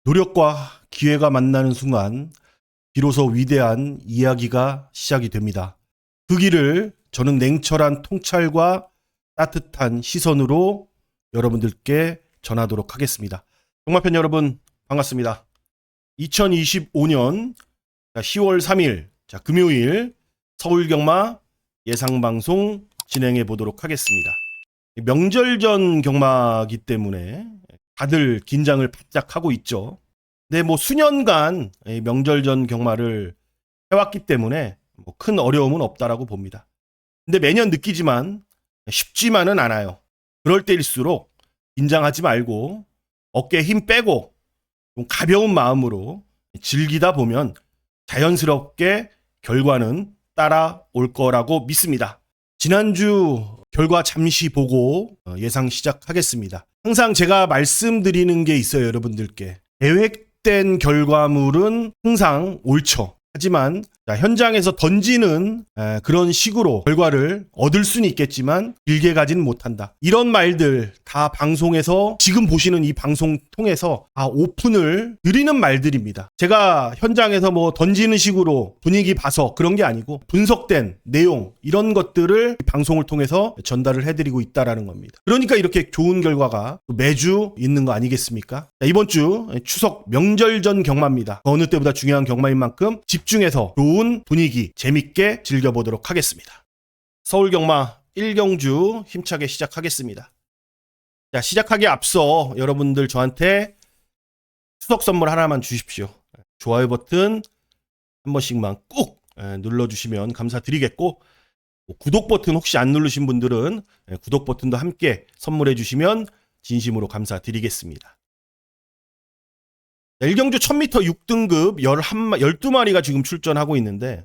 노력과 기회가 만나는 순간 비로소 위대한 이야기가 시작이 됩니다. 그 길을 저는 냉철한 통찰과 따뜻한 시선으로 여러분들께 전하도록 하겠습니다. 동마편 여러분 반갑습니다. 2025년 10월 3일 금요일 서울경마 예상방송 진행해 보도록 하겠습니다. 명절 전 경마기 때문에 다들 긴장을 바짝 하고 있죠. 근데 수년간 명절 전 경마를 해왔기 때문에 큰 어려움은 없다라고 봅니다. 근데 매년 느끼지만 쉽지만은 않아요. 그럴 때일수록 긴장하지 말고 어깨에 힘 빼고 좀 가벼운 마음으로 즐기다 보면 자연스럽게 결과는 따라올 거라고 믿습니다. 지난주 결과 잠시 보고 예상 시작하겠습니다. 항상 제가 말씀드리는 게 있어요, 여러분들께. 계획된 결과물은 항상 옳죠. 하지만 현장에서 던지는 그런 식으로 결과를 얻을 수는 있겠지만 길게 가지는 못한다. 이런 말들 다 방송에서 지금 보시는 이 방송 통해서 오픈을 드리는 말들입니다. 제가 현장에서 던지는 식으로 분위기 봐서 그런 게 아니고 분석된 내용 이런 것들을 방송을 통해서 전달을 해드리고 있다라는 겁니다. 그러니까 이렇게 좋은 결과가 매주 있는 거 아니겠습니까? 이번 주 추석 명절 전 경마입니다. 어느 때보다 중요한 경마인 만큼 집중해서 좋은 분위기 재밌게 즐겨보도록 하겠습니다. 서울경마 1경주 힘차게 시작하겠습니다. 자, 시작하기에 앞서 여러분들 저한테 추석 선물 하나만 주십시오. 좋아요 버튼 한 번씩만 꾹 눌러주시면 감사드리겠고, 구독 버튼 혹시 안 누르신 분들은 구독 버튼도 함께 선물해 주시면 진심으로 감사드리겠습니다. 1경주 1000m 6등급 12마리가 지금 출전하고 있는데,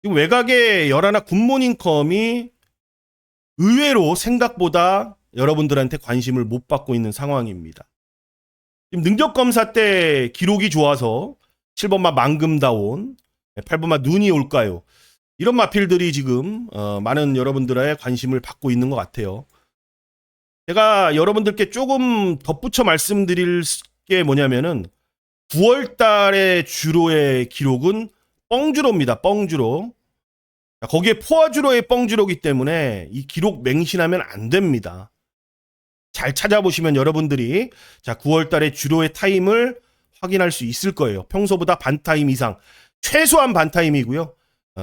지금 외곽에 11 굿모닝컴이 의외로 생각보다 여러분들한테 관심을 못 받고 있는 상황입니다. 지금 능력검사 때 기록이 좋아서 7번마 망금다온, 8번마 눈이 올까요? 이런 마필들이 지금 많은 여러분들의 관심을 받고 있는 것 같아요. 제가 여러분들께 조금 덧붙여 말씀드릴 게 뭐냐면은 9월 달의 주로의 기록은 뻥주로입니다. 뻥주로. 거기에 포화주로의 뻥주로기 때문에 이 기록 맹신하면 안 됩니다. 잘 찾아보시면 여러분들이 9월 달의 주로의 타임을 확인할 수 있을 거예요. 평소보다 반 타임 이상, 최소한 반 타임이고요.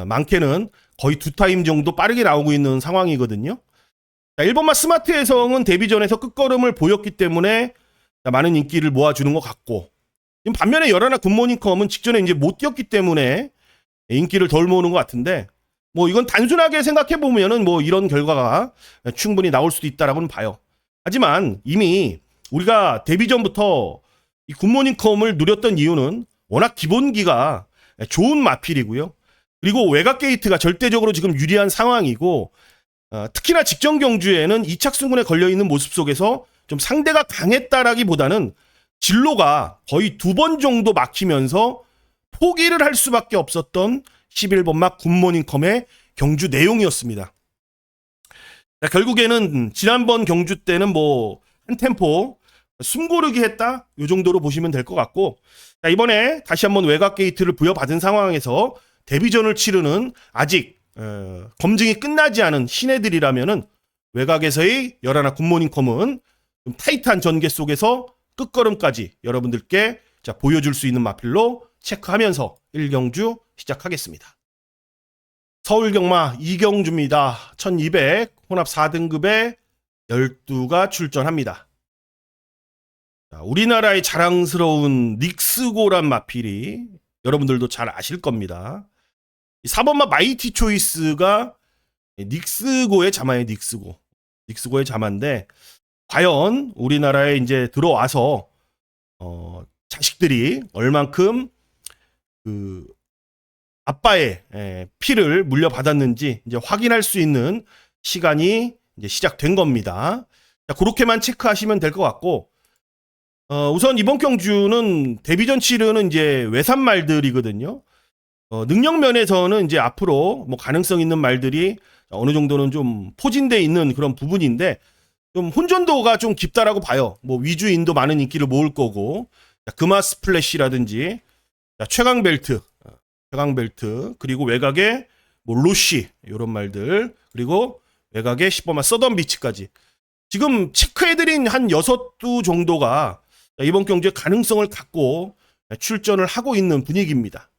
많게는 거의 2타임 정도 빠르게 나오고 있는 상황이거든요. 1번마 스마트 해성은 데뷔전에서 끝걸음을 보였기 때문에 많은 인기를 모아주는 것 같고, 반면에 11 굿모닝컴은 직전에 이제 못 뛰었기 때문에 인기를 덜 모으는 것 같은데, 이건 단순하게 생각해보면은 이런 결과가 충분히 나올 수도 있다라고는 봐요. 하지만 이미 우리가 데뷔전부터 이 굿모닝컴을 누렸던 이유는 워낙 기본기가 좋은 마필이고요. 그리고 외곽 게이트가 절대적으로 지금 유리한 상황이고, 특히나 직전 경주에는 이착순군에 걸려있는 모습 속에서 좀 상대가 강했다라기보다는 진로가 거의 2번 정도 막히면서 포기를 할 수밖에 없었던 11번마 굿모닝컴의 경주 내용이었습니다. 결국에는 지난번 경주 때는 한 템포 숨고르기 했다, 이 정도로 보시면 될 것 같고, 이번에 다시 한번 외곽 게이트를 부여받은 상황에서 데뷔전을 치르는 아직 검증이 끝나지 않은 신예들이라면은 외곽에서의 11 굿모닝컴은 좀 타이트한 전개 속에서 끝걸음까지 여러분들께 보여줄 수 있는 마필로 체크하면서 1경주 시작하겠습니다. 서울경마 2경주입니다. 1200 혼합 4등급에 12가 출전합니다. 우리나라의 자랑스러운 닉스고란 마필이 여러분들도 잘 아실 겁니다. 4번마 마이티 초이스가 닉스고의 자마예요. 닉스고의 자마인데, 과연 우리나라에 이제 들어와서 자식들이 얼만큼 그 아빠의 피를 물려받았는지 이제 확인할 수 있는 시간이 이제 시작된 겁니다. 그렇게만 체크하시면 될 것 같고, 우선 이번 경주는 데뷔전 치르는 이제 외산 말들이거든요. 능력 면에서는 이제 앞으로 가능성 있는 말들이 어느 정도는 좀 포진돼 있는 그런 부분인데, 좀 혼전도가 좀 깊다라고 봐요. 위주인도 많은 인기를 모을 거고, 금화 스플래시라든지 최강 벨트, 그리고 외곽에 뭐 로시 이런 말들, 그리고 외곽에 10번만 서던 비치까지 지금 체크해드린 한 6두 정도가 이번 경주에 가능성을 갖고 출전을 하고 있는 분위기입니다.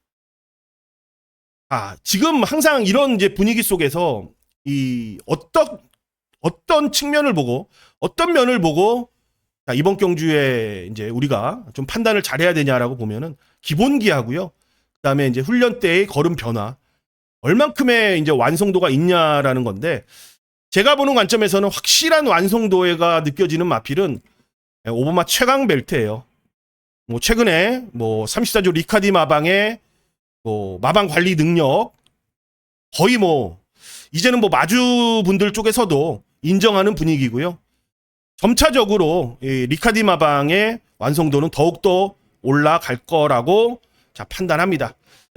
지금 항상 이런 이제 분위기 속에서 이 어떤 측면을 보고 어떤 면을 보고 이번 경주에 이제 우리가 좀 판단을 잘해야 되냐라고 보면은 기본기하고요. 그다음에 이제 훈련 때의 걸음 변화, 얼만큼의 이제 완성도가 있냐라는 건데, 제가 보는 관점에서는 확실한 완성도가 느껴지는 마필은 오버마 최강 벨트예요. 뭐 최근에 뭐 34조 리카디 마방의 뭐 마방 관리 능력 거의 뭐 이제는 뭐 마주분들 쪽에서도 인정하는 분위기고요. 점차적으로 이 리카디 마방의 완성도는 더욱더 올라갈 거라고 판단합니다.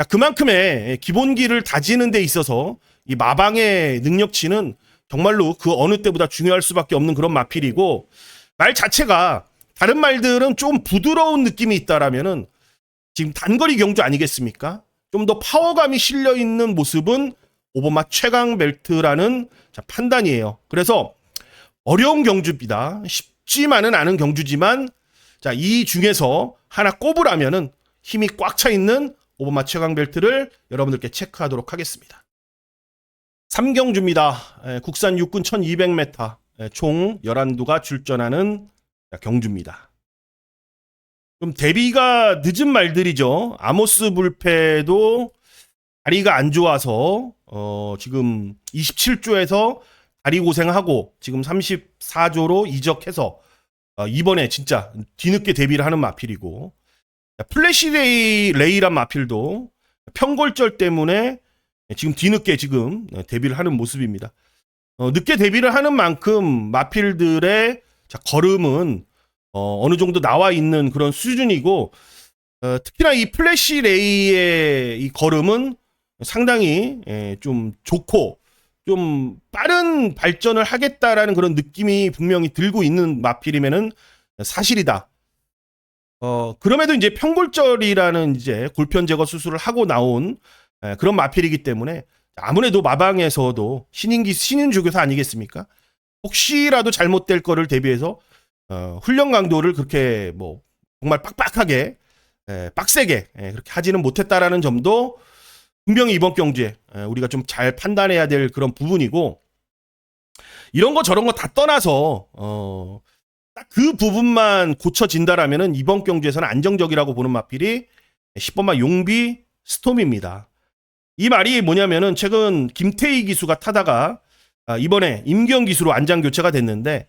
그만큼의 기본기를 다지는 데 있어서 이 마방의 능력치는 정말로 그 어느 때보다 중요할 수밖에 없는 그런 마필이고, 말 자체가 다른 말들은 좀 부드러운 느낌이 있다라면은 지금 단거리 경주 아니겠습니까? 좀 더 파워감이 실려 있는 모습은 오버마 최강 벨트라는 판단이에요. 그래서 어려운 경주입니다. 쉽지만은 않은 경주지만 이 중에서 하나 꼽으라면은 힘이 꽉 차 있는 오버마 최강 벨트를 여러분들께 체크하도록 하겠습니다. 3경주입니다. 국산 육군 1200m 총 11두가 출전하는 경주입니다. 좀 데뷔가 늦은 말들이죠. 아모스 불패도 다리가 안 좋아서 지금 27조에서 다리 고생하고 지금 34조로 이적해서 이번에 진짜 뒤늦게 데뷔를 하는 마필이고, 플래시 레이란 마필도 평골절 때문에 지금 뒤늦게 지금 데뷔를 하는 모습입니다. 늦게 데뷔를 하는 만큼 마필들의 걸음은 어느 정도 나와 있는 그런 수준이고, 특히나 이 플래시 레이의 이 걸음은 상당히 좀 좋고 좀 빠른 발전을 하겠다라는 그런 느낌이 분명히 들고 있는 마필이면은 사실이다. 그럼에도 이제 평골절이라는 이제 골편 제거 수술을 하고 나온 그런 마필이기 때문에 아무래도 마방에서도 신인 주교사 아니겠습니까? 혹시라도 잘못될 거를 대비해서 훈련 강도를 그렇게 뭐 정말 빡빡하게 빡세게 그렇게 하지는 못했다라는 점도 분명히 이번 경주에 우리가 좀 잘 판단해야 될 그런 부분이고, 이런 거 저런 거 다 떠나서 딱 그 부분만 고쳐진다라면은 이번 경주에서는 안정적이라고 보는 마필이 10번마 용비 스톰입니다. 이 말이 뭐냐면은 최근 김태희 기수가 타다가 이번에 임경 기수로 안장 교체가 됐는데,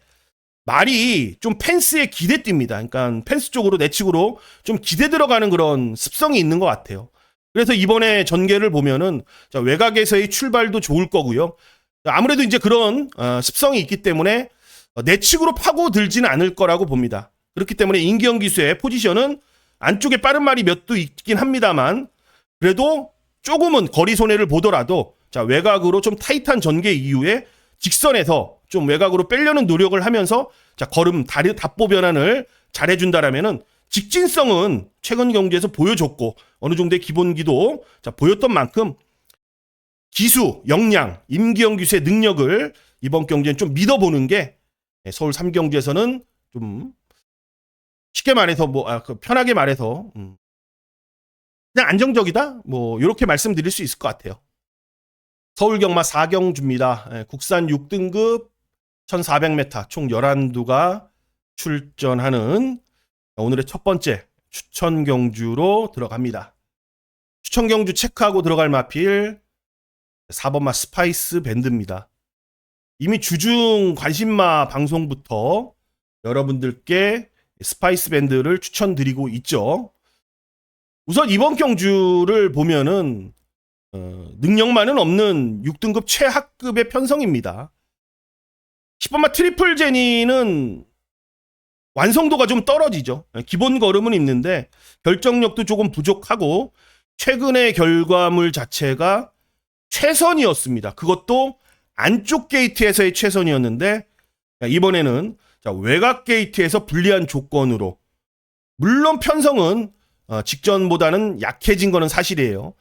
말이 좀 펜스에 기대 뜁니다. 그러니까 펜스 쪽으로 내측으로 좀 기대 들어가는 그런 습성이 있는 것 같아요. 그래서 이번에 전개를 보면은 외곽에서의 출발도 좋을 거고요. 아무래도 이제 그런 습성이 있기 때문에 내측으로 파고들지는 않을 거라고 봅니다. 그렇기 때문에 임경 기수의 포지션은 안쪽에 빠른 말이 몇 도 있긴 합니다만, 그래도 조금은 거리 손해를 보더라도 외곽으로 좀 타이트한 전개 이후에 직선에서 좀 외곽으로 빼려는 노력을 하면서 걸음 답보 변환을 잘해준다라면은 직진성은 최근 경주에서 보여줬고 어느 정도의 기본기도 보였던 만큼 기수, 역량, 임기영 기수의 능력을 이번 경주에는 좀 믿어보는 게 서울 3경주에서는 좀 쉽게 말해서 편하게 말해서 그냥 안정적이다? 뭐 이렇게 말씀드릴 수 있을 것 같아요. 서울경마 4경주입니다. 국산 6등급 1400m 총 11두가 출전하는 오늘의 첫 번째 추천 경주로 들어갑니다. 추천 경주 체크하고 들어갈 마필 4번마 스파이스 밴드입니다. 이미 주중 관심마 방송부터 여러분들께 스파이스 밴드를 추천드리고 있죠. 우선 이번 경주를 보면은 능력만은 없는 6등급 최하급의 편성입니다. 10번마 트리플 제니는 완성도가 좀 떨어지죠. 기본 걸음은 있는데 결정력도 조금 부족하고 최근의 결과물 자체가 최선이었습니다. 그것도 안쪽 게이트에서의 최선이었는데 이번에는 외곽 게이트에서 불리한 조건으로 물론 편성은 직전보다는 약해진 거는 사실이에요.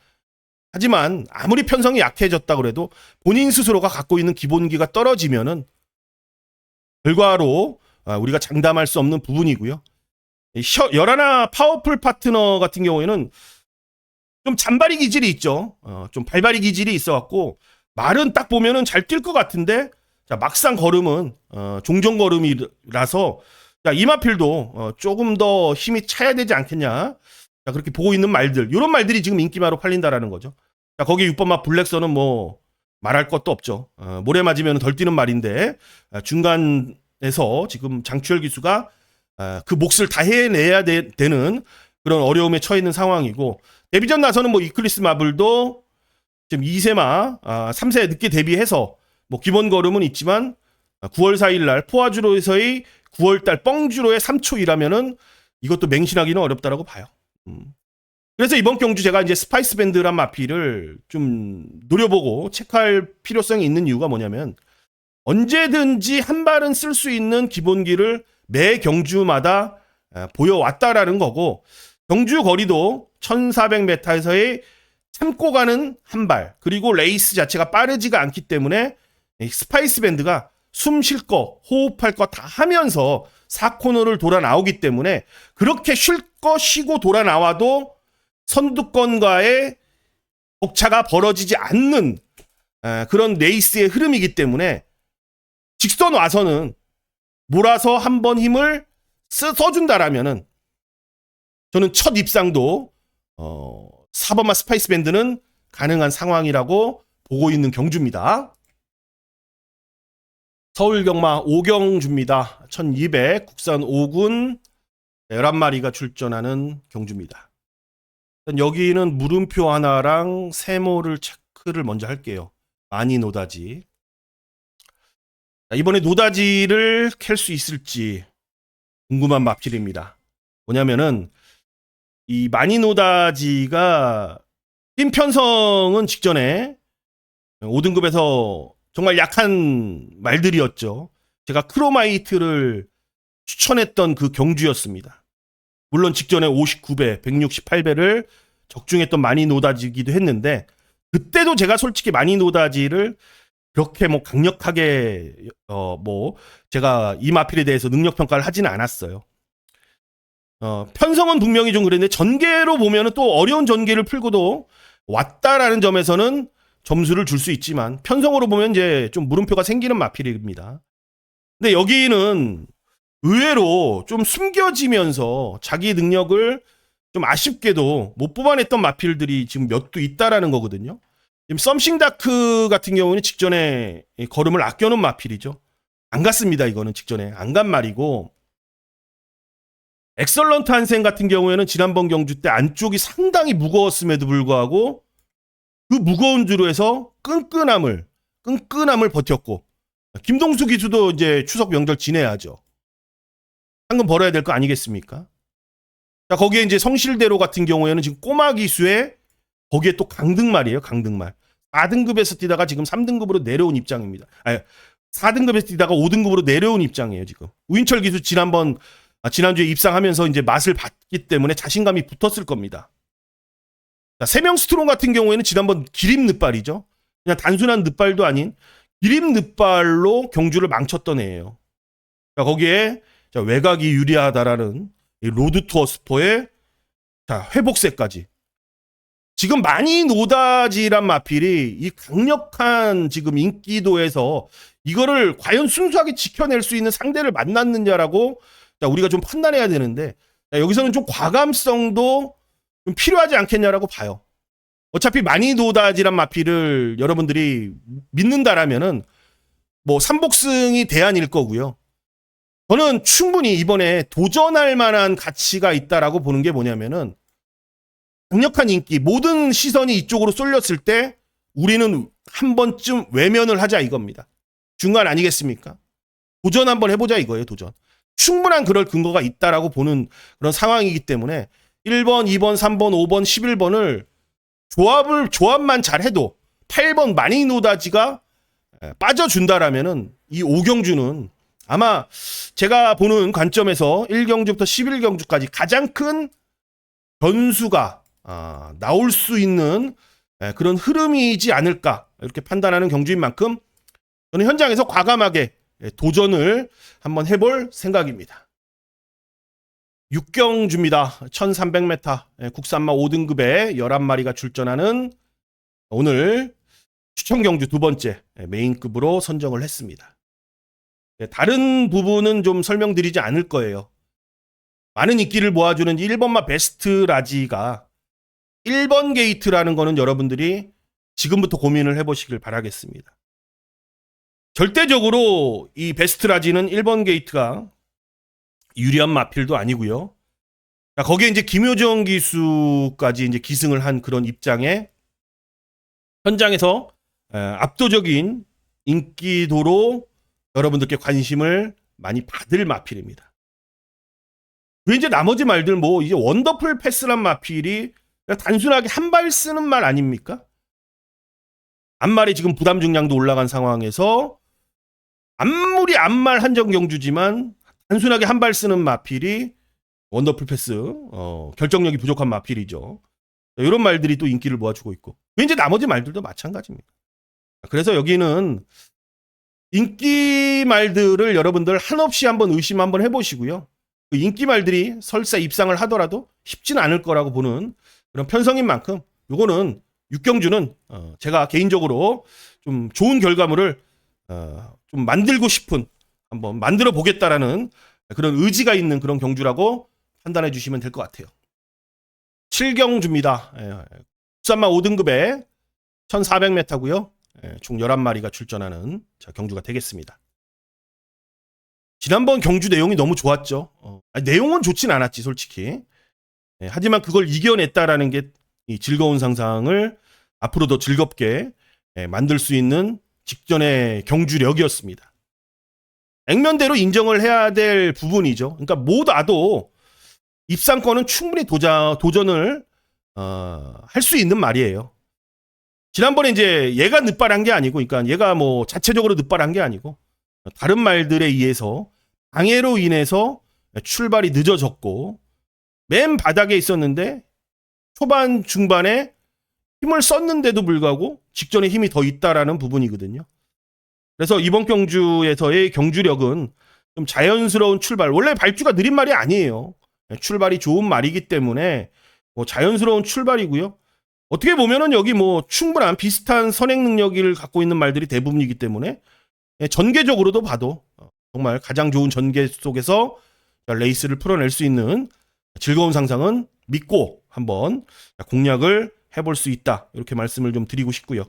하지만 아무리 편성이 약해졌다 그래도 본인 스스로가 갖고 있는 기본기가 떨어지면은 결과로 우리가 장담할 수 없는 부분이고요. 열하나 파워풀 파트너 같은 경우에는 좀 잔바리 기질이 있죠. 좀 발바리 기질이 있어갖고 말은 딱 보면은 잘 뛸 것 같은데 자, 막상 걸음은 종종 걸음이라서 자, 이마필도 조금 더 힘이 차야 되지 않겠냐. 자, 그렇게 보고 있는 말들, 이런 말들이 지금 인기마로 팔린다라는 거죠. 자, 거기 6번마 블랙선은 뭐 말할 것도 없죠. 모래 맞으면 덜 뛰는 말인데 중간에서 지금 장추열 기수가 그 몫을 다 해내야 되는 그런 어려움에 처해 있는 상황이고, 데뷔전 나서는 뭐 이클리스 마블도 지금 2세마 3세 늦게 데뷔해서 뭐 기본 걸음은 있지만 9월 4일 날 포아주로에서의 9월달 뻥주로의 3초이라면은 이것도 맹신하기는 어렵다라고 봐요. 그래서 이번 경주 제가 이제 스파이스 밴드란 마피를 좀 노려보고 체크할 필요성이 있는 이유가 뭐냐면, 언제든지 한 발은 쓸 수 있는 기본기를 매 경주마다 보여왔다라는 거고, 경주 거리도 1400m에서의 참고 가는 한 발, 그리고 레이스 자체가 빠르지가 않기 때문에 스파이스 밴드가 숨 쉴 거, 호흡할 거 다 하면서 4코너를 돌아 나오기 때문에 그렇게 쉴 거 쉬고 돌아 나와도 선두권과의 격차가 벌어지지 않는 그런 레이스의 흐름이기 때문에 직선 와서는 몰아서 한번 힘을 써준다라면은 저는 첫 입상도 4번마 스파이스 밴드는 가능한 상황이라고 보고 있는 경주입니다. 서울경마 5경주입니다. 1200 국산 5군 11마리가 출전하는 경주입니다. 여기는 물음표 하나랑 세모를 체크를 먼저 할게요. 많이 노다지. 이번에 노다지를 캘 수 있을지 궁금한 마필입니다. 뭐냐면은 이 많이 노다지가 팀 편성은 직전에 5등급에서 정말 약한 말들이었죠. 제가 크로마이트를 추천했던 그 경주였습니다. 물론 직전에 59배, 168배를 적중했던 많이 노다지기도 했는데, 그때도 제가 솔직히 많이 노다지를 그렇게 뭐 강력하게 뭐 제가 이 마필에 대해서 능력 평가를 하지는 않았어요. 편성은 분명히 좀 그랬는데 전개로 보면은 또 어려운 전개를 풀고도 왔다라는 점에서는 점수를 줄 수 있지만, 편성으로 보면 이제 좀 물음표가 생기는 마필입니다. 근데 여기는 의외로 좀 숨겨지면서 자기 능력을 좀 아쉽게도 못 뽑아냈던 마필들이 지금 몇 두 있다라는 거거든요. 지금 썸싱다크 같은 경우는 직전에 걸음을 아껴놓은 마필이죠. 안 갔습니다. 이거는 직전에 안 간 말이고, 엑설런트 한생 같은 경우에는 지난번 경주 때 안쪽이 상당히 무거웠음에도 불구하고 그 무거운 주로에서 끈끈함을 버텼고, 김동수 기수도 이제 추석 명절 지내야죠. 상금 벌어야 될 거 아니겠습니까? 자, 거기에 이제 성실대로 같은 경우에는 지금 꼬마 기수에 거기에 또 강등말이에요. 강등말. 4등급에서 뛰다가 지금 3등급으로 내려온 입장입니다. 아니, 4등급에서 뛰다가 5등급으로 내려온 입장이에요, 지금. 우인철 기수 지난주에 입상하면서 이제 맛을 봤기 때문에 자신감이 붙었을 겁니다. 자, 세명 스트롱 같은 경우에는 지난번 기립 늑발이죠. 그냥 단순한 늑발도 아닌 기립 늑발로 경주를 망쳤던 애예요. 자, 거기에 자, 외곽이 유리하다라는 이 로드 투어 스포의 자, 회복세까지. 지금 많이 노다지란 마필이 이 강력한 지금 인기도에서 이거를 과연 순수하게 지켜낼 수 있는 상대를 만났느냐라고 자, 우리가 좀 판단해야 되는데, 자, 여기서는 좀 과감성도 좀 필요하지 않겠냐라고 봐요. 어차피 많이 노다지란 마필을 여러분들이 믿는다라면은 뭐 삼복승이 대안일 거고요. 저는 충분히 이번에 도전할 만한 가치가 있다라고 보는 게 뭐냐면은, 강력한 인기, 모든 시선이 이쪽으로 쏠렸을 때 우리는 한 번쯤 외면을 하자 이겁니다. 중간 아니겠습니까? 도전 한번 해보자 이거예요. 도전. 충분한 그럴 근거가 있다라고 보는 그런 상황이기 때문에 1번, 2번, 3번, 5번, 11번을 조합만 잘해도 8번 많이 노다지가 빠져준다라면은 이 오경주는 아마 제가 보는 관점에서 1경주부터 11경주까지 가장 큰 변수가 나올 수 있는 그런 흐름이지 않을까 이렇게 판단하는 경주인 만큼 저는 현장에서 과감하게 도전을 한번 해볼 생각입니다. 6경주입니다. 1300m 국산마 5등급에 11마리가 출전하는 오늘 추천경주 두 번째 메인급으로 선정을 했습니다. 다른 부분은 좀 설명드리지 않을 거예요. 많은 인기를 모아주는 1번마 베스트 라지가 1번 게이트라는 거는 여러분들이 지금부터 고민을 해보시길 바라겠습니다. 절대적으로 이 베스트 라지는 1번 게이트가 유리한 마필도 아니고요. 거기에 이제 김효정 기수까지 이제 기승을 한 그런 입장에 현장에서 압도적인 인기도로 여러분들께 관심을 많이 받을 마필입니다. 왜 이제 나머지 말들 뭐 이제 원더풀 패스란 마필이 단순하게 한 발 쓰는 말 아닙니까? 앞말이 지금 부담 중량도 올라간 상황에서 아무리 앞말 한정 경주지만 단순하게 한 발 쓰는 마필이 원더풀 패스 결정력이 부족한 마필이죠. 이런 말들이 또 인기를 모아주고 있고 왠지 나머지 말들도 마찬가지입니다. 그래서 여기는 인기 말들을 여러분들 한없이 한번 의심 한번 해보시고요. 그 인기 말들이 설사 입상을 하더라도 쉽지는 않을 거라고 보는 그런 편성인 만큼 요거는 6경주는 제가 개인적으로 좀 좋은 결과물을 좀 만들고 싶은 한번 만들어 보겠다라는 그런 의지가 있는 그런 경주라고 판단해 주시면 될 것 같아요. 7경주입니다. 국산마 5등급에 1400m고요. 총 11마리가 출전하는 경주가 되겠습니다. 지난번 경주 내용이 너무 좋았죠. 내용은 좋진 않았지 솔직히. 하지만 그걸 이겨냈다라는 게 이 즐거운 상상을 앞으로 더 즐겁게 만들 수 있는 직전의 경주력이었습니다. 액면대로 인정을 해야 될 부분이죠. 그러니까 모두 입상권은 충분히 도전을 할 수 있는 말이에요. 지난번에 이제 얘가 늦발한 게 아니고, 그러니까 얘가 뭐 자체적으로 늦발한 게 아니고 다른 말들에 의해서 방해로 인해서 출발이 늦어졌고 맨 바닥에 있었는데 초반 중반에 힘을 썼는데도 불구하고 직전에 힘이 더 있다라는 부분이거든요. 그래서 이번 경주에서의 경주력은 좀 자연스러운 출발, 원래 발주가 느린 말이 아니에요. 출발이 좋은 말이기 때문에 뭐 자연스러운 출발이고요. 어떻게 보면은 여기 뭐 충분한 비슷한 선행 능력을 갖고 있는 말들이 대부분이기 때문에 전개적으로도 봐도 정말 가장 좋은 전개 속에서 레이스를 풀어낼 수 있는 즐거운 상상은 믿고 한번 공략을 해볼 수 있다. 이렇게 말씀을 좀 드리고 싶고요.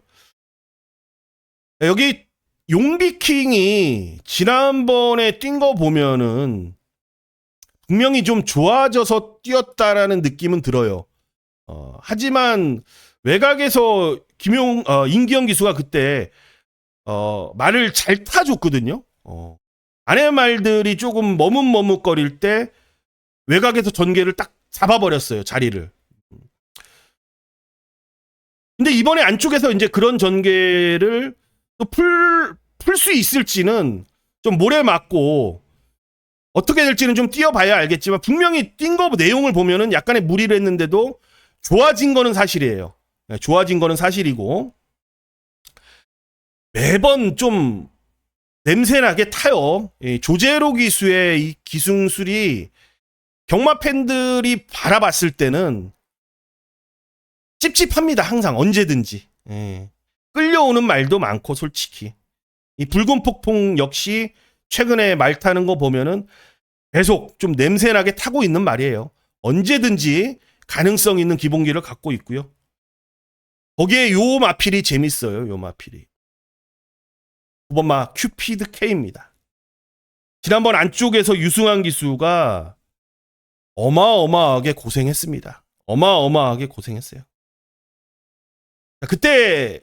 여기 용비킹이 지난번에 뛴 거 보면은 분명히 좀 좋아져서 뛰었다라는 느낌은 들어요. 하지만 외곽에서 임기영 기수가 그때 말을 잘 타줬거든요. 안의 말들이 조금 머뭇머뭇거릴 때 외곽에서 전개를 딱 잡아버렸어요, 자리를. 근데 이번에 안쪽에서 이제 그런 전개를 또 풀 수 있을지는 좀 모래 맞고 어떻게 될지는 좀 뛰어봐야 알겠지만 분명히 뛴 거 내용을 보면은 약간의 무리를 했는데도 좋아진 거는 사실이에요. 좋아진 거는 사실이고 매번 좀 냄새나게 타요. 조제로 기수의 이 기승술이 경마 팬들이 바라봤을 때는 찝찝합니다. 항상 언제든지. 끌려오는 말도 많고 솔직히. 이 붉은 폭풍 역시 최근에 말 타는 거 보면은 계속 좀 냄새나게 타고 있는 말이에요. 언제든지 가능성 있는 기본기를 갖고 있고요. 거기에 요 마필이 재밌어요. 요 마필이. 9번마 큐피드 K입니다. 지난번 안쪽에서 유승환 기수가 어마어마하게 고생했습니다. 어마어마하게 고생했어요. 그때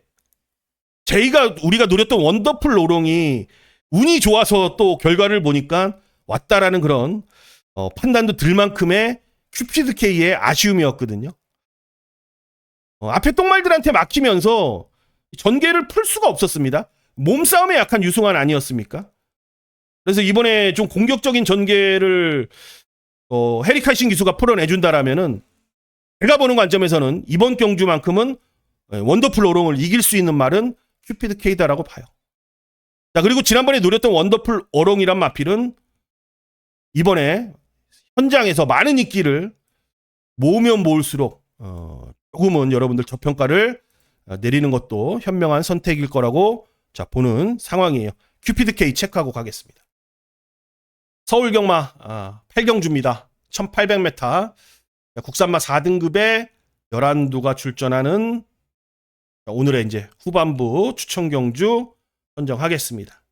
우리가 노렸던 원더풀 노롱이 운이 좋아서 또 결과를 보니까 왔다라는 그런 판단도 들 만큼의 큐피드 K의 아쉬움이었거든요. 앞에 똥말들한테 막히면서 전개를 풀 수가 없었습니다. 몸싸움에 약한 유승환 아니었습니까? 그래서 이번에 좀 공격적인 전개를 해리 카이신 기수가 풀어내준다라면은 제가 보는 관점에서는 이번 경주만큼은 원더풀 어롱을 이길 수 있는 말은 큐피드 K다라고 봐요. 자, 그리고 지난번에 노렸던 원더풀 어롱이란 마필은 이번에 현장에서 많은 인기를 모으면 모을수록 조금은 여러분들 저평가를 내리는 것도 현명한 선택일 거라고 자 보는 상황이에요. 큐피드 K 체크하고 가겠습니다. 서울경마 8경주입니다. 1800m 국산마 4등급에 11두가 출전하는 오늘의 이제 후반부 추천 경주 선정하겠습니다.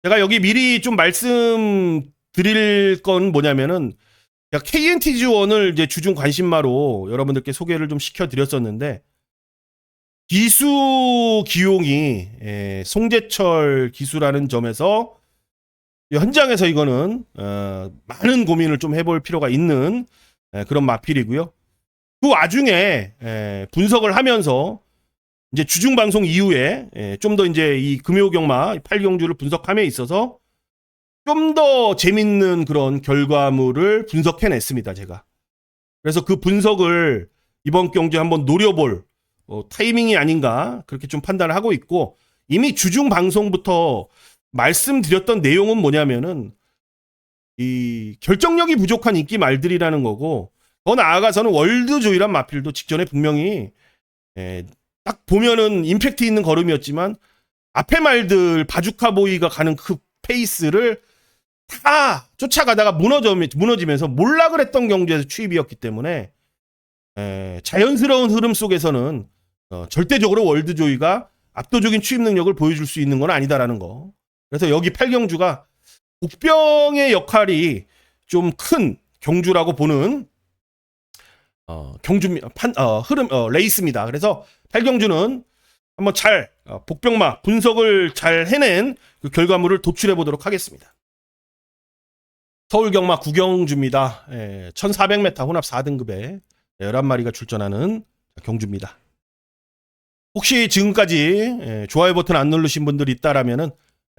제가 여기 미리 좀 말씀드릴 건 뭐냐면은 KNTG1을 이제 주중 관심마로 여러분들께 소개를 좀 시켜드렸었는데 기수 기용이 송재철 기수라는 점에서 현장에서 이거는 많은 고민을 좀 해볼 필요가 있는 그런 마필이고요. 그 와중에 분석을 하면서 이제 주중 방송 이후에 좀 더 이제 이 금요경마 8경주를 분석함에 있어서 좀 더 재밌는 그런 결과물을 분석해냈습니다, 제가. 그래서 그 분석을 이번 경주에 한번 노려볼 타이밍이 아닌가 그렇게 좀 판단을 하고 있고 이미 주중 방송부터 말씀드렸던 내용은 뭐냐면은 이 결정력이 부족한 인기 말들이라는 거고 더 나아가서는 월드조이란 마필도 직전에 분명히 딱 보면은 임팩트 있는 걸음이었지만 앞에 말들 바주카보이가 가는 그 페이스를 다 쫓아가다가 무너지면서 몰락을 했던 경주에서 추입이었기 때문에 자연스러운 흐름 속에서는 절대적으로 월드조이가 압도적인 추입 능력을 보여줄 수 있는 건 아니다라는 거. 그래서 여기 8경주가 복병의 역할이 좀 큰 경주라고 보는 레이스입니다. 그래서 8경주는 한번 잘 복병마 분석을 잘 해낸 그 결과물을 도출해 보도록 하겠습니다. 서울경마 9경주입니다. 1400m 혼합 4등급에 11마리가 출전하는 경주입니다. 혹시 지금까지 좋아요 버튼 안 누르신 분들 있다라면은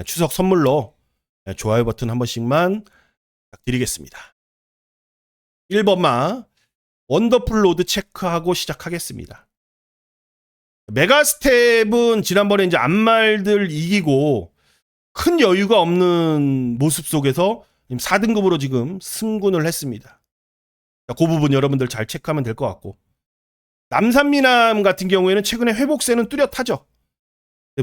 추석 선물로 좋아요 버튼 한 번씩만 부탁드리겠습니다. 1번마 원더풀 로드 체크하고 시작하겠습니다. 메가스텝은 지난번에 이제 앞말들 이기고 큰 여유가 없는 모습 속에서 4등급으로 지금 승군을 했습니다. 그 부분 여러분들 잘 체크하면 될 것 같고 남산미남 같은 경우에는 최근에 회복세는 뚜렷하죠.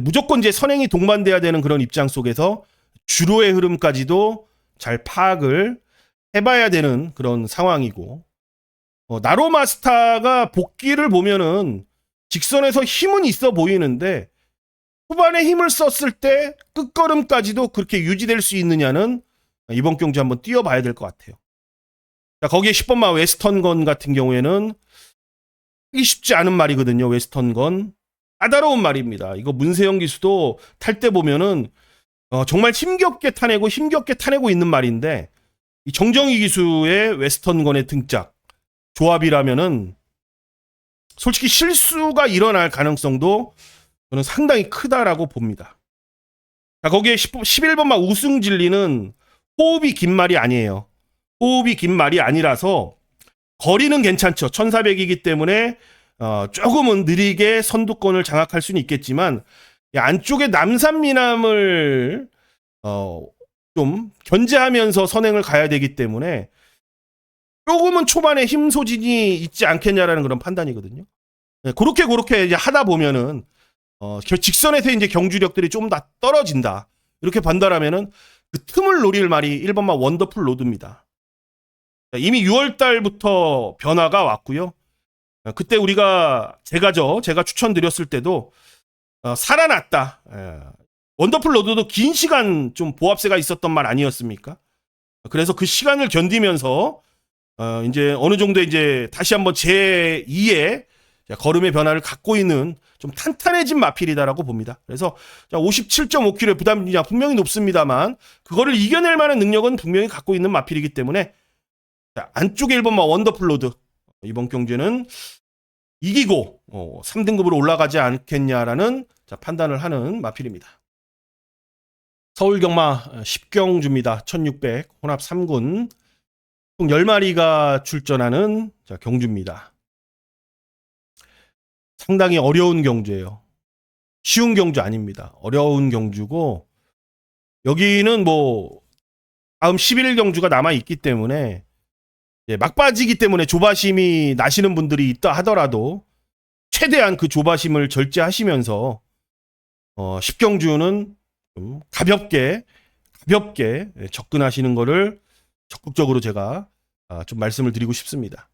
무조건 이제 선행이 동반돼야 되는 그런 입장 속에서 주로의 흐름까지도 잘 파악을 해봐야 되는 그런 상황이고 나로마스타가 복귀를 보면은 직선에서 힘은 있어 보이는데 후반에 힘을 썼을 때 끝걸음까지도 그렇게 유지될 수 있느냐는 이번 경주 한번 뛰어봐야 될 것 같아요. 자, 거기에 10번마 웨스턴건 같은 경우에는 하기 쉽지 않은 말이거든요. 웨스턴건 까다로운 말입니다. 이거 문세영 기수도 탈 때 보면은 정말 힘겹게 타내고 있는 말인데 이 정정희 기수의 웨스턴건의 등짝 조합이라면은 솔직히 실수가 일어날 가능성도 저는 상당히 크다라고 봅니다. 자, 거기에 11번마 우승진리는 호흡이 긴 말이 아니에요. 호흡이 긴 말이 아니라서 거리는 괜찮죠. 1400이기 때문에 조금은 느리게 선두권을 장악할 수는 있겠지만 안쪽에 남산미남을 좀 견제하면서 선행을 가야 되기 때문에 조금은 초반에 힘 소진이 있지 않겠냐라는 그런 판단이거든요. 네, 그렇게 이제 하다 보면은 직선에서 이제 경주력들이 좀 더 떨어진다. 이렇게 판단하면은 그 틈을 노릴 말이 1번마 원더풀 로드입니다. 이미 6월 달부터 변화가 왔고요. 그때 제가 추천드렸을 때도 살아났다. 원더풀 로드도 긴 시간 좀 보합세가 있었던 말 아니었습니까? 그래서 그 시간을 견디면서 이제 어느 정도 이제 다시 한번 제2의 걸음의 변화를 갖고 있는 좀 탄탄해진 마필이다라고 봅니다. 그래서 57.5kg 부담이 분명히 높습니다만 그거를 이겨낼 만한 능력은 분명히 갖고 있는 마필이기 때문에 안쪽에 1번마 원더풀 로드 이번 경주는 이기고 3등급으로 올라가지 않겠냐라는 판단을 하는 마필입니다. 서울 경마 10경주입니다. 1600 혼합 3군 총 10마리가 출전하는 경주입니다. 상당히 어려운 경주예요. 쉬운 경주 아닙니다. 어려운 경주고 여기는 뭐 다음 11일 경주가 남아있기 때문에 막바지기 때문에 조바심이 나시는 분들이 있다 하더라도 최대한 그 조바심을 절제하시면서 10경주는 좀 가볍게 접근하시는 거를 적극적으로 제가 좀 말씀을 드리고 싶습니다.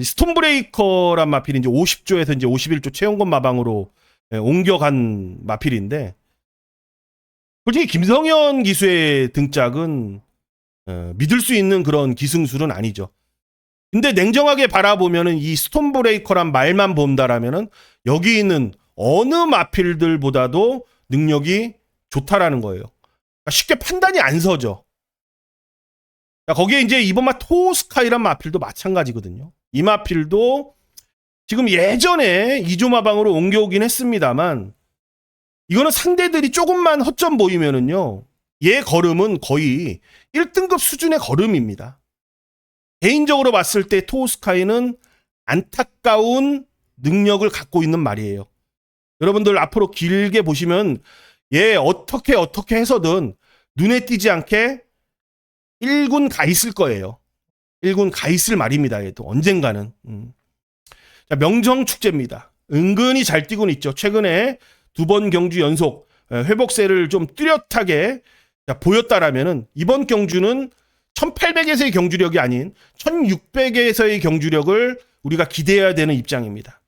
스톤브레이커란 마필이 이제 50조에서 이제 51조 최용건 마방으로 옮겨간 마필인데 솔직히 김성현 기수의 등짝은 믿을 수 있는 그런 기승술은 아니죠. 근데 냉정하게 바라보면은 이 스톤브레이커란 말만 본다라면은 여기 있는 어느 마필들보다도 능력이 좋다라는 거예요. 그러니까 쉽게 판단이 안 서죠. 거기에 이제 이번 마 토스카이란 마필도 마찬가지거든요. 이 마필도 지금 예전에 2조 마방으로 옮겨오긴 했습니다만 이거는 상대들이 조금만 허점 보이면은요. 얘 걸음은 거의 1등급 수준의 걸음입니다. 개인적으로 봤을 때 토스카이는 안타까운 능력을 갖고 있는 말이에요. 여러분들 앞으로 길게 보시면 얘 어떻게 해서든 눈에 띄지 않게 1군 가 있을 거예요. 1군 가 있을 말입니다. 얘도 언젠가는. 자, 명정축제입니다. 은근히 잘 뛰고는 있죠. 최근에 2번 경주 연속 회복세를 좀 뚜렷하게 보였다라면은 이번 경주는 1800에서의 경주력이 아닌 1600에서의 경주력을 우리가 기대해야 되는 입장입니다.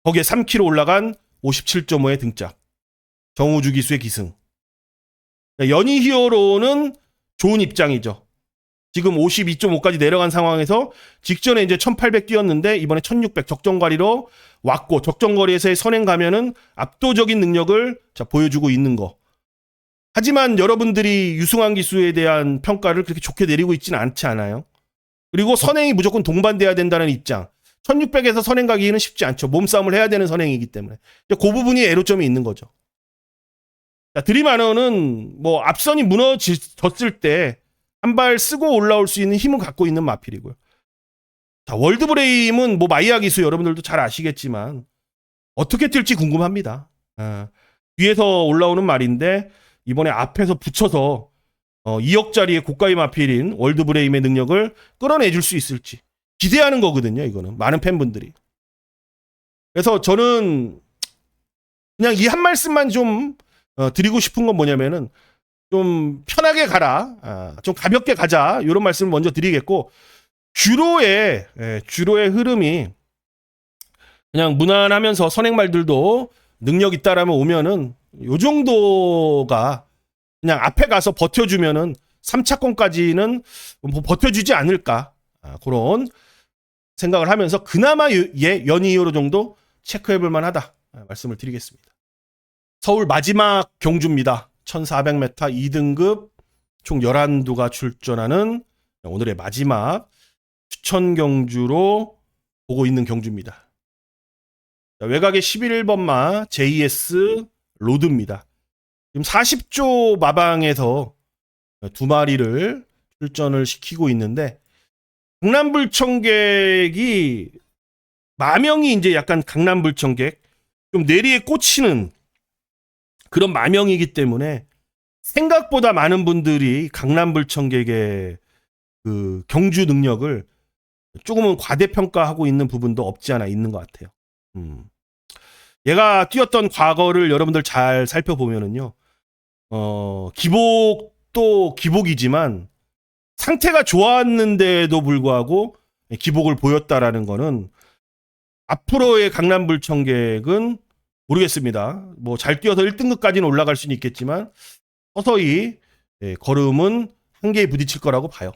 거기에 3kg 올라간 57.5의 등짝. 정우주 기수의 기승. 연희 히어로는 좋은 입장이죠. 지금 52.5까지 내려간 상황에서 직전에 이제 1800 뛰었는데 이번에 1600 적정거리로 왔고 적정거리에서의 선행 가면은 압도적인 능력을 보여주고 있는 거. 하지만 여러분들이 유승환 기수에 대한 평가를 그렇게 좋게 내리고 있지는 않지 않아요. 그리고 선행이 무조건 동반돼야 된다는 입장. 1600에서 선행 가기는 쉽지 않죠. 몸싸움을 해야 되는 선행이기 때문에. 그 부분이 애로점이 있는 거죠. 드림아너는 뭐 앞선이 무너졌을 때 한 발 쓰고 올라올 수 있는 힘을 갖고 있는 마필이고요. 자, 월드브레임은 뭐 마이야 기수 여러분들도 잘 아시겠지만 어떻게 뛸지 궁금합니다. 뒤에서 올라오는 말인데 이번에 앞에서 붙여서 2억짜리의 고가의 마필인 월드브레임의 능력을 끌어내줄 수 있을지 기대하는 거거든요. 이거는 많은 팬분들이. 그래서 저는 그냥 이 한 말씀만 좀 드리고 싶은 건 뭐냐면은 좀 편하게 가라, 좀 가볍게 가자 이런 말씀을 먼저 드리겠고 주로의 흐름이 그냥 무난하면서 선행말들도 능력 있다라면 오면은 요 정도가 그냥 앞에 가서 버텨주면은 3차권까지는 뭐 버텨주지 않을까, 그런 생각을 하면서 그나마 연희 히어로 정도 체크해볼 만하다 말씀을 드리겠습니다. 서울 마지막 경주입니다. 1400m 2등급 총 11두가 출전하는 오늘의 마지막 추천 경주로 보고 있는 경주입니다. 외곽의 11번마 JS 로드입니다. 지금 40조 마방에서 2마리를 출전을 시키고 있는데 강남불청객이 마명이 이제 약간 강남불청객 좀 내리에 꽂히는 그런 마명이기 때문에 생각보다 많은 분들이 강남불청객의 그 경주 능력을 조금은 과대평가하고 있는 부분도 없지 않아 있는 것 같아요. 얘가 뛰었던 과거를 여러분들 잘 살펴보면은요, 기복도 기복이지만 상태가 좋았는데도 불구하고 기복을 보였다라는 거는 앞으로의 강남불청객은 모르겠습니다. 뭐 잘 뛰어서 1등급까지는 올라갈 수는 있겠지만 서서히 걸음은 한계에 부딪힐 거라고 봐요.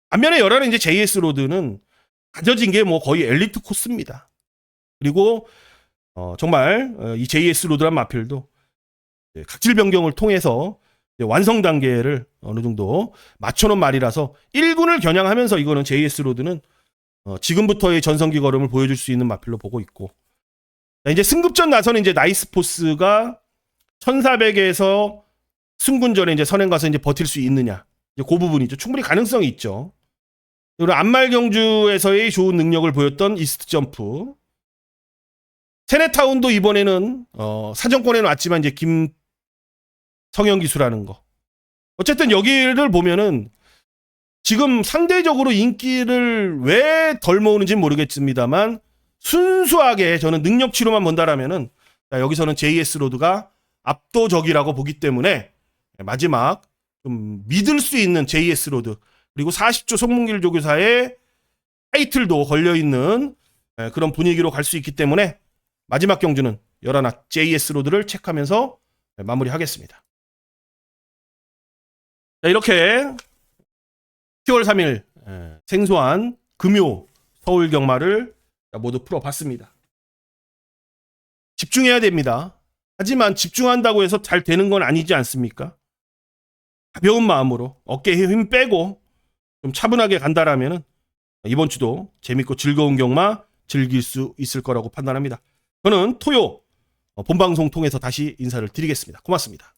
반면에 열하는 이제 JS 로드는 가져진 게 뭐 거의 엘리트 코스입니다. 그리고 정말 이 JS 로드란 마필도 각질 변경을 통해서 완성 단계를 어느 정도 맞춰놓은 말이라서 1군을 겨냥하면서 이거는 JS 로드는 지금부터의 전성기 걸음을 보여줄 수 있는 마필로 보고 있고, 이제 승급전 나서는 이제 나이스포스가 1400에서 승군전에 이제 선행 가서 이제 버틸 수 있느냐. 이제 그 부분이죠. 충분히 가능성이 있죠. 그리고 안말경주에서의 좋은 능력을 보였던 이스트 점프. 세네타운도 이번에는 사정권에는 왔지만 이제 김성현 기수라는 거. 어쨌든 여기를 보면은 지금 상대적으로 인기를 왜 덜 모으는지는 모르겠습니다만 순수하게 저는 능력 치료만 본다라면은 여기서는 JS 로드가 압도적이라고 보기 때문에 마지막 좀 믿을 수 있는 JS 로드 그리고 40조 송문길 조교사의 타이틀도 걸려있는 그런 분위기로 갈 수 있기 때문에 마지막 경주는 열하나 JS 로드를 체크하면서 마무리하겠습니다. 자, 이렇게 10월 3일 생소한 금요 서울 경마를 모두 풀어봤습니다. 집중해야 됩니다. 하지만 집중한다고 해서 잘 되는 건 아니지 않습니까? 가벼운 마음으로 어깨에 힘 빼고 좀 차분하게 간다라면 이번 주도 재밌고 즐거운 경마 즐길 수 있을 거라고 판단합니다. 저는 토요 본방송 통해서 다시 인사를 드리겠습니다. 고맙습니다.